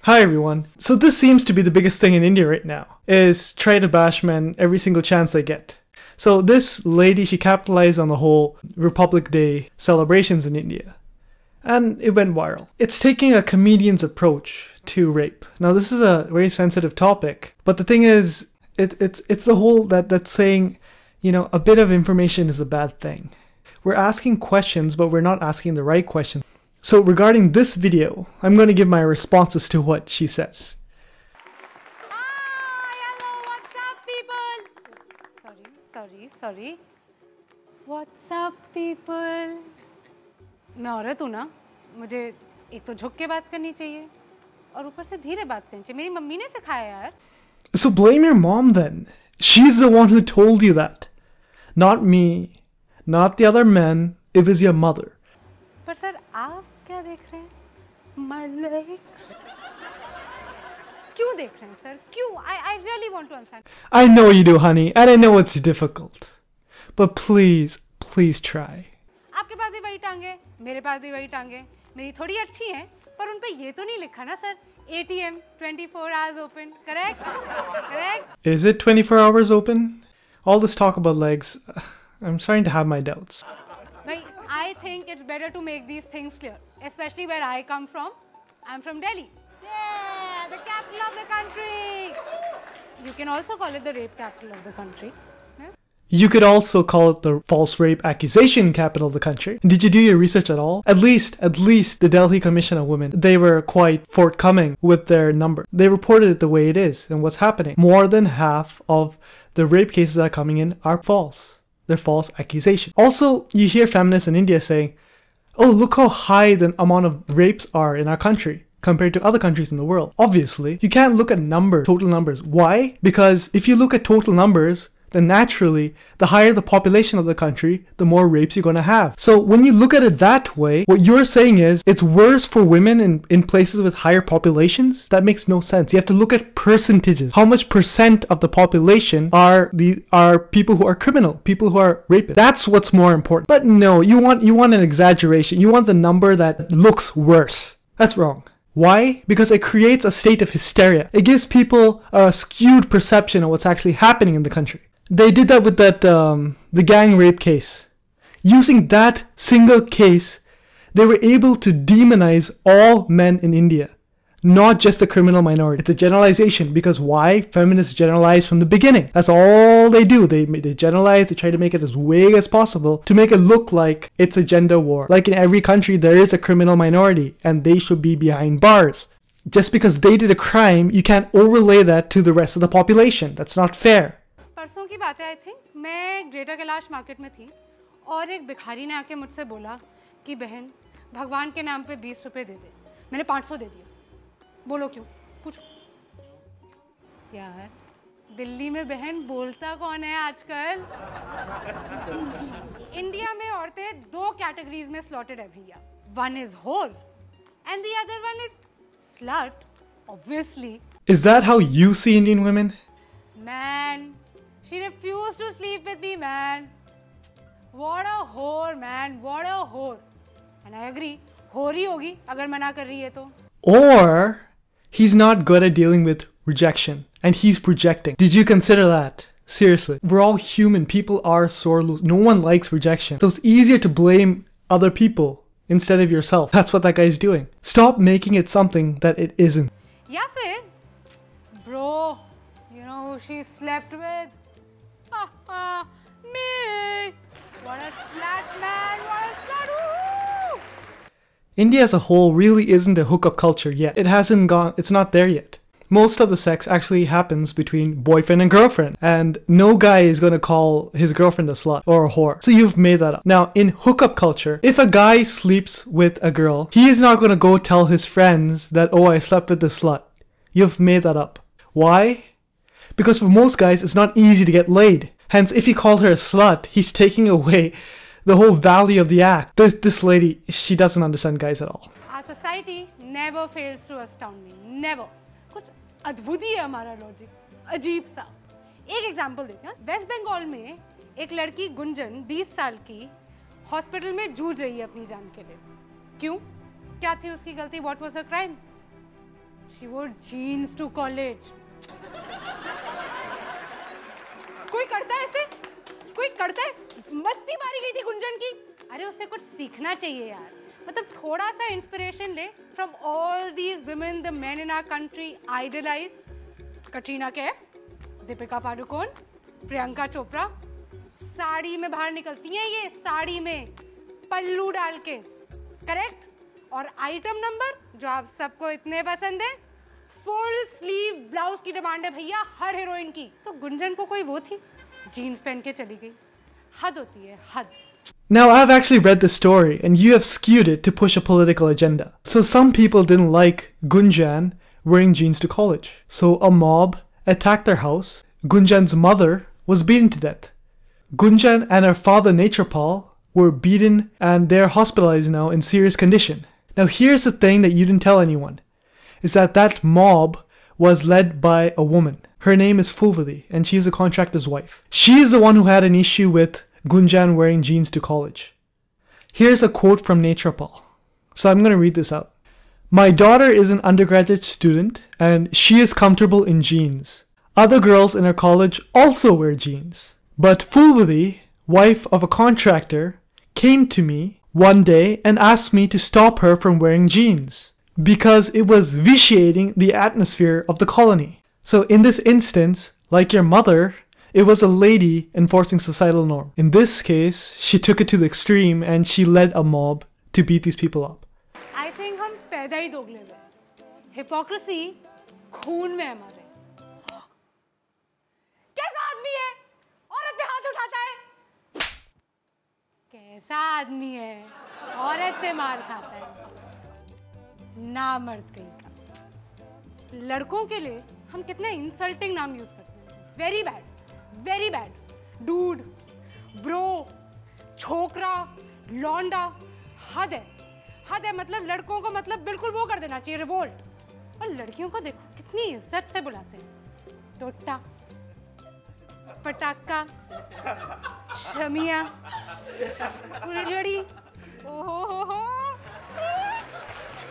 Hi everyone. So this seems to be the biggest thing in India right now, is try to bash men every single chance they get. So this lady, she capitalized on the whole Republic Day celebrations in India. And it went viral. It's taking a comedian's approach to rape. Now this is a very sensitive topic, but the thing is, it's the whole that's saying, you know, a bit of information is a bad thing. We're asking questions, but we're not asking the right questions. So regarding this video, I'm going to give my responses to what she says. Hi, hello, what's up people? Sorry. What's up people? मैं औरत हूँ ना, मुझे एक तो झुक के बात करनी चाहिए और ऊपर से धीरे बात करनी चाहिए. मेरी मम्मी ने सिखाया यार. So blame your mom then. She's the one who told you that. Not me, not the other men, it was your mother. पर सर आप क्या देख रहे हैं? My legs. क्यों देख रहे हैं सर? क्यों? I really want to understand. I know you do, honey, and I know it's difficult. But please try. आपके पास भी वही टांगे, मेरे पास भी वही टांगे. मेरी थोड़ी अच्छी हैं, पर उन पे ये तो नहीं लिखा ना sir. ATM 24 hours open. Correct? Is it 24 hours open? All this talk about legs, I'm starting to have my doubts. I think it's better to make these things clear, especially where I come from. I'm from Delhi. Yeah, the capital of the country. You can also call it the rape capital of the country. Yeah? You could also call it the false rape accusation capital of the country. Did you do your research at all? At least the Delhi Commission of Women, they were quite forthcoming with their number. They reported it the way it is and what's happening. More than half of the rape cases that are coming in are false. They're false accusations. Also, you hear feminists in India saying, oh, look how high the amount of rapes are in our country compared to other countries in the world. Obviously, you can't look at total numbers. Why? Because if you look at total numbers, then naturally, the higher the population of the country, the more rapes you're going to have. So when you look at it that way, what you're saying is it's worse for women in places with higher populations? That makes no sense. You have to look at percentages. How much percent of the population are people who are criminal, people who are rapists? That's what's more important. But no, you want an exaggeration. You want the number that looks worse. That's wrong. Why? Because it creates a state of hysteria. It gives people a skewed perception of what's actually happening in the country. They did that with the gang rape case. Using that single case, they were able to demonize all men in India, not just the criminal minority. It's a generalization because why? Feminists generalize from the beginning. That's all they do. They generalize, they try to make it as vague as possible to make it look like it's a gender war. Like in every country, there is a criminal minority and they should be behind bars. Just because they did a crime, you can't overlay that to the rest of the population. That's not fair. परसों की बात है I think मैं greater Kailash market में थी और एक भिखारी ने आके मुझसे बोला कि बहन भगवान के नाम पे 20 रुपए दे दे. मैंने 500 दे दिए. बोलो क्यों? पूछो. यार दिल्ली में बहन बोलता कौन है आजकल? इंडिया में औरतें दो कैटेगरीज में स्लॉटेड है भैया. One is whore and the other one is slut. Obviously. Is that how you see Indian women? Man. She refused to sleep with me, man. What a whore, man. What a whore. And I agree. Whore ही होगी अगर मना कर रही है तो. Or he's not good at dealing with rejection and he's projecting. Did you consider that? Seriously. We're all human. People are sore losers. No one likes rejection. So it's easier to blame other people instead of yourself. That's what that guy's doing. Stop making it something that it isn't. या फिर bro, you know who she slept with? Me. What a slut, man. What a slut. Woo! India as a whole really isn't a hookup culture yet. It's not there yet. Most of the sex actually happens between boyfriend and girlfriend. And no guy is going to call his girlfriend a slut or a whore. So you've made that up. Now, in hookup culture, if a guy sleeps with a girl, he is not going to go tell his friends that, oh, I slept with this slut. You've made that up. Why? Because for most guys, it's not easy to get laid. Hence, if he called her a slut, he's taking away the whole value of the act. This lady, she doesn't understand guys at all. Our society never fails to astound me. Never. कुछ अद्भुत ही है हमारा logic. अजीब सा. एक example देते हैं. Waste Bengal में एक लड़की गुंजन 20 साल की हॉस्पिटल में जूझ रही है अपनी जान के लिए. क्यों? क्या थी उसकी गलती? What was her crime? She wore jeans to college. कोई करता है ऐसे? कोई करता है? मत्ती मारी गई थी गुंजन की. अरे उससे कुछ सीखना चाहिए यार. मतलब थोड़ा सा इंस्पिरेशन ले from all these women the men in our country idolize. Katrina Kaif, Deepika Padukone, Priyanka Chopra. Sari में बाहर निकलती हैं ये, साड़ी में पल्लू डाल के. करेक्ट. और आइटम नंबर जो आप सबको इतने पसंद है, फुल स्लीव ब्लाउज की डिमांड है भैया हर हीरोइन की. तो गुंजन को कोई वो थी, जीन्स पहन के चली गई. हद होती है, हद. Now, I've actually read the story, and you have skewed it to push a political agenda. So some people didn't like Gunjan wearing jeans to college. So a mob attacked their house. Gunjan's mother was beaten to death. Gunjan and her father, Netrapal, were beaten and they're hospitalized now in serious condition. Now, here's the thing that you didn't tell anyone, is that mob was led by a woman. Her name is Fulvadi, and she's a contractor's wife. She's the one who had an issue with Gunjan wearing jeans to college. Here's a quote from Netrapal. So I'm going to read this out. My daughter is an undergraduate student and she is comfortable in jeans. Other girls in her college also wear jeans. But Fulvadi, wife of a contractor, came to me one day and asked me to stop her from wearing jeans because it was vitiating the atmosphere of the colony. So in this instance, like your mother, it was a lady enforcing societal norm. In this case, she took it to the extreme and she led a mob to beat these people up. I think हम पैदा ही दोगले हैं. Hypocrisy खून में है हमारे. कैसा आदमी है? औरत पे हाथ उठाता है. कैसा आदमी है? औरत से मार खाता है. ना मर्द कहीं का. लड़कों के लिए हम कितना इंसल्टिंग नाम यूज करते हैं. Very bad. Very bad. Dude, bro, छोकरा, लौंडा. हद है, हद है. मतलब लड़कों को मतलब बिल्कुल वो कर देना चाहिए, रिवोल्ट. और लड़कियों को देखो कितनी इज्जत से बुलाते हैं. टोटा, पटाखा, शमिया, फुलझड़ी. ओहो,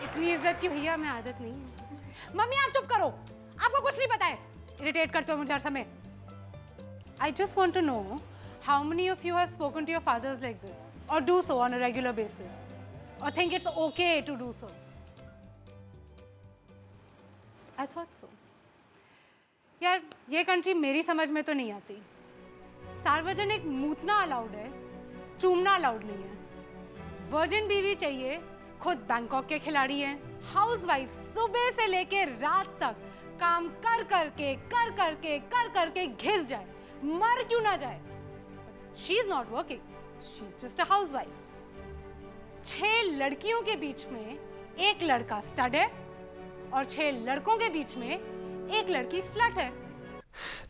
इतनी इज्जत की भैया हमें आदत नहीं है. मम्मी आप चुप करो, आपको कुछ नहीं पता है. इरिटेट करते हो मुझे हर समय. I just want to know how many of you have spoken to your fathers like this, or do so on a regular basis, or think it's okay to do so. I thought so. यार ये country मेरी समझ में तो नहीं आती. सार्वजनिक मूतना allowed है, चूमना अलाउड नहीं है. वर्जिन बीवी चाहिए, खुद बैंकॉक के खिलाड़ी हैं. हाउसवाइफ सुबह से लेके रात तक काम कर करके घिस जाए, मर क्यों ना जाए. She is not working. She is just a housewife. 6 लड़कियों के बीच में एक लड़का स्टड है और 6 लड़कों के बीच में एक लड़की स्लट है.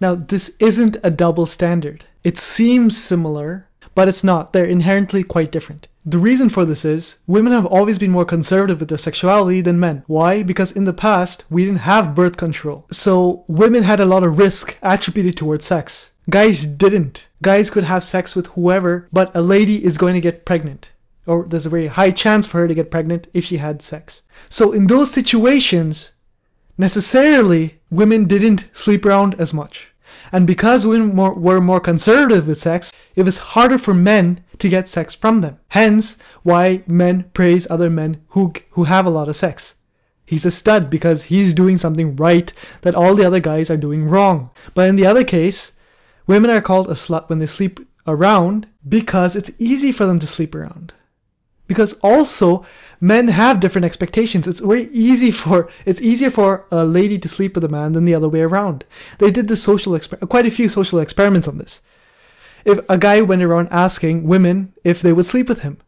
Now, this isn't a double standard. It seems similar, but it's not. They're inherently quite different. The reason for this is, women have always been more conservative with their sexuality than men. Why? Because in the past, we didn't have birth control. So women had a lot of risk attributed towards sex. Guys didn't. Guys could have sex with whoever, but a lady is going to get pregnant. Or there's a very high chance for her to get pregnant if she had sex. So in those situations, necessarily, women didn't sleep around as much. And because women were more conservative with sex, it was harder for men to get sex from them. Hence, why men praise other men who have a lot of sex. He's a stud because he's doing something right that all the other guys are doing wrong. But in the other case, women are called a slut when they sleep around because it's easy for them to sleep around. Because also, men have different expectations. It's easier for a lady to sleep with a man than the other way around. They did quite a few social experiments on this. If a guy went around asking women if they would sleep with him,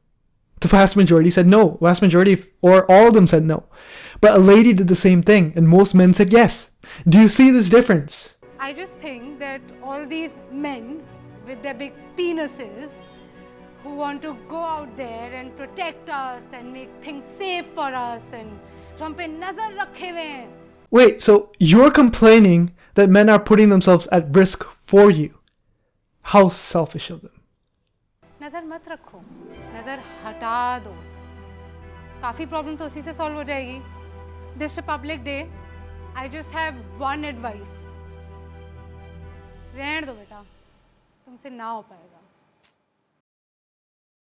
the vast majority said no. Vast majority, or all of them said no. But a lady did the same thing, and most men said yes. Do you see this difference? I just think that all these men with their big penises who want to go out there and protect us and make things safe for us and जो हम पे नजर रखे हुए हैं. Wait, so you're complaining that men are putting themselves at risk for you? How selfish of them. नजर मत रखो, नजर हटा दो. काफी प्रॉब्लम तो उसी से सॉल्व हो जाएगी. This Republic Day, I just have one advice, रहने दो बेटा, तुमसे ना हो पाएगा।